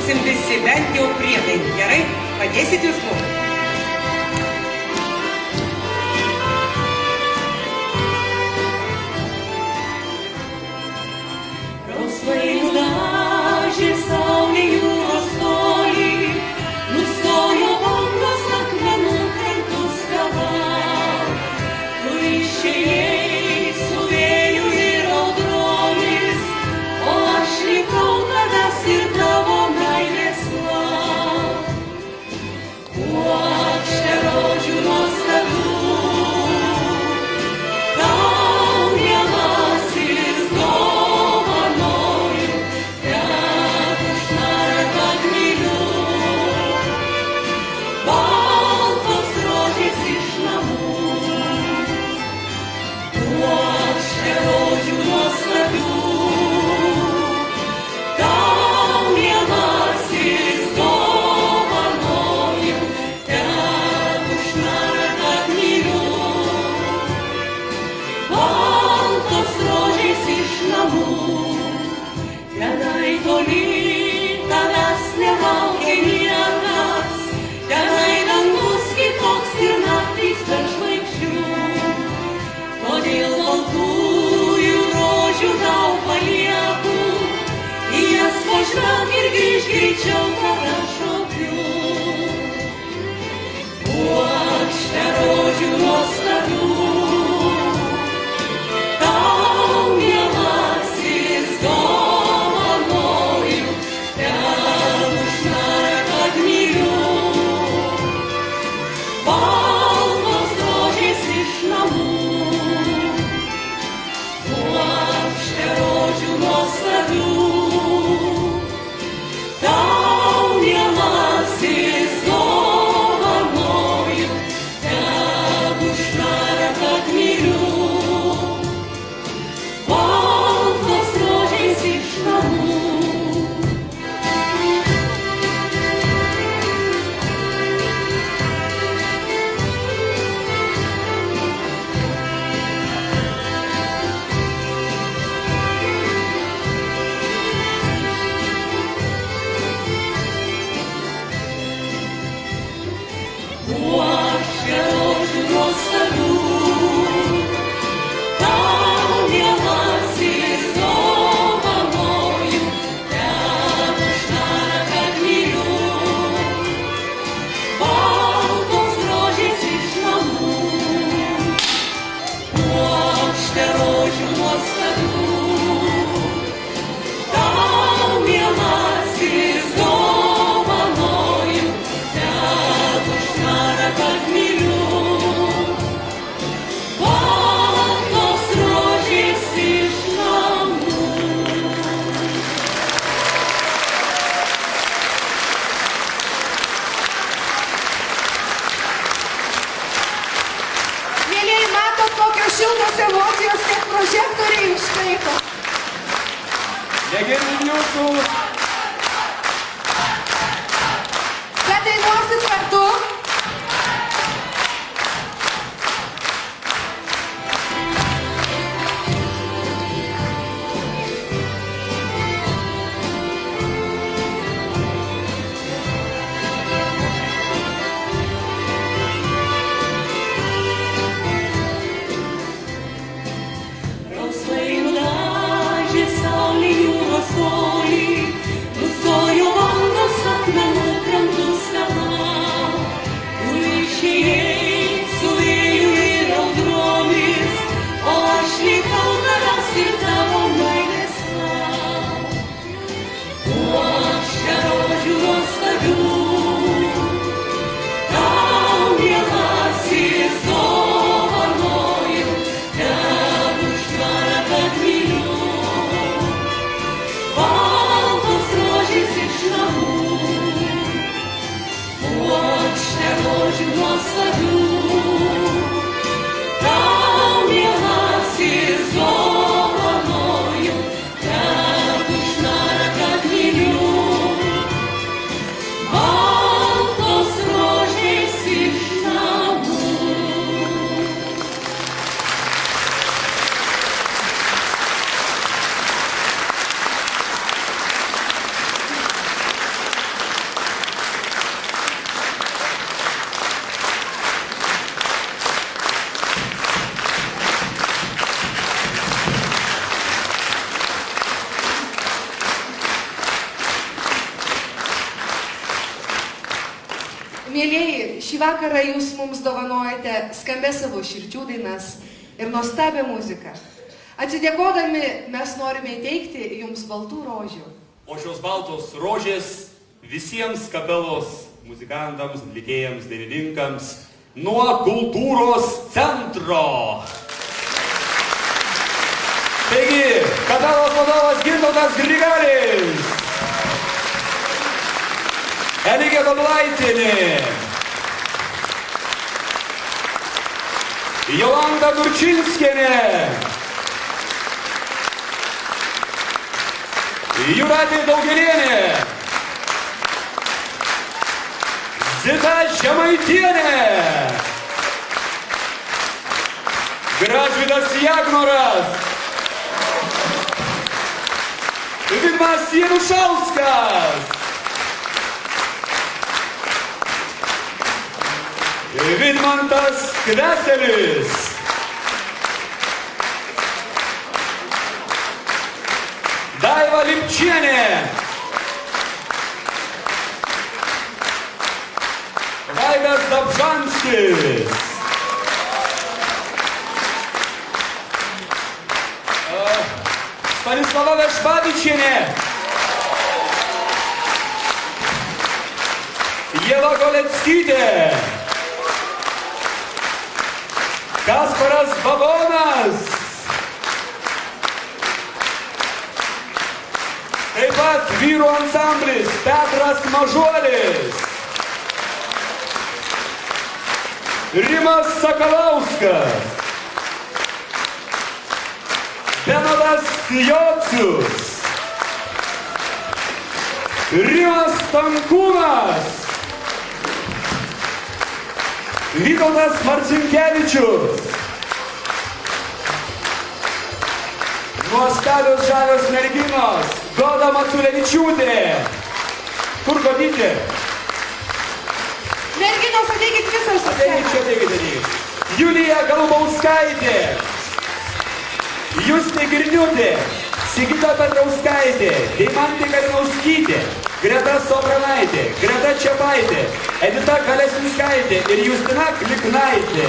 būsim visi, bent jau priedainį. Gerai? Padėsit jūs mums? Rausvai nudažė saulė jūros tolį, nustojo bangos akmenų krantus kava. Tu išėjai su vėju ir audromis, o aš likau tavęs ir tavo meilės lauk. Puokštę rožių nuostabių, tau mielasis dovanoju, tegu šnara, kad myliu. Baltos rožės iš namų, puokštę rožių nuostabių, tau mielasis dovanoju, tegu šnara, kad myliu. Baltos rožės iš namų, tenai toli tavęs nelaukia niekas, tenai dangus kitoks ir naktys be žvaigždžių. Todėl baltųjų rožių tau palieku, į jas pažvelk ir grįžk greičiau, tave šaukiu. Puokštę rožių nuostabių, tau mielasis dovanoju, tegu šnara, kad myliu. Baltos rožės iš namų, puokštę rožių nuostabių, tau mielasis dovanoju, tegu šnara, kad myliu. Baltos rožės iš namų. Puokštę rožių nuostabių, tau mielasis dovanoju, tegu šnara, kad myliu. Baltos rožės iš namų, puokštę rožių nuostabių, tau mielasis dovanoju, tegu šnara, kad myliu. Baltos rožės iš namų. Mėlyjei, matot, kokios šiltos emocijos, kaip prožektoriai iškaito. Negirdim jūsų. Kad dainuosit kartu? Rausvai nudažė saulė jūros tolį, nustojo bangos akmenų krantus kava. Tu išėjai su vėju ir audromis, o aš likau tavęs ir tavo meilės lauk. Puokštę rožių nuostabių, tau mielasis dovanoju, tegu šnara, kad myliu. Baltos šį vakarą jūs mums dovanojate skambę savo širdžių dainas ir nuostabią muziką. Atsidėkodami mes norime įteikti jums baltų rožių. O šios baltos rožės visiems kapelos muzikantams, atlikėjams, dainininkams nuo kultūros centro. Taigi, kapelos vadovas Gintautas Grigalis, Eligė Doblaitienė, Jolanta Gurčinskienė, Jūratė Daugelienė, Zita Žemaitienė, Gražvydas Jagnoras, Vidmas Janušauskas, Vidmantas Kveselis, Daiva Lipčienė, Vaidas Dabžanskis, Stanislava Vešvavičienė, Ieva Goleckytė, Kasparas Babonas, taip pat vyrų ansamblis Petras Mažuolis, Rimas Sakalauskas, Benodas Jocius, Rimas Tankūnas, Vytautas Marcinkevičius, nuostabios žalios merginos, Goda Maculevičiūtė, kur Godytė? Merginos, ateikit visos. Ateikit čia, ateikit. Julija Galubauskaitė, Justė Girniūtė, Sigita Petrauskaitė, Deimantė Kalinauskytė, Greta Sopranaitė, Greta Čepaitė, Edita Kalesinskaitė ir Justina Kliknaitė.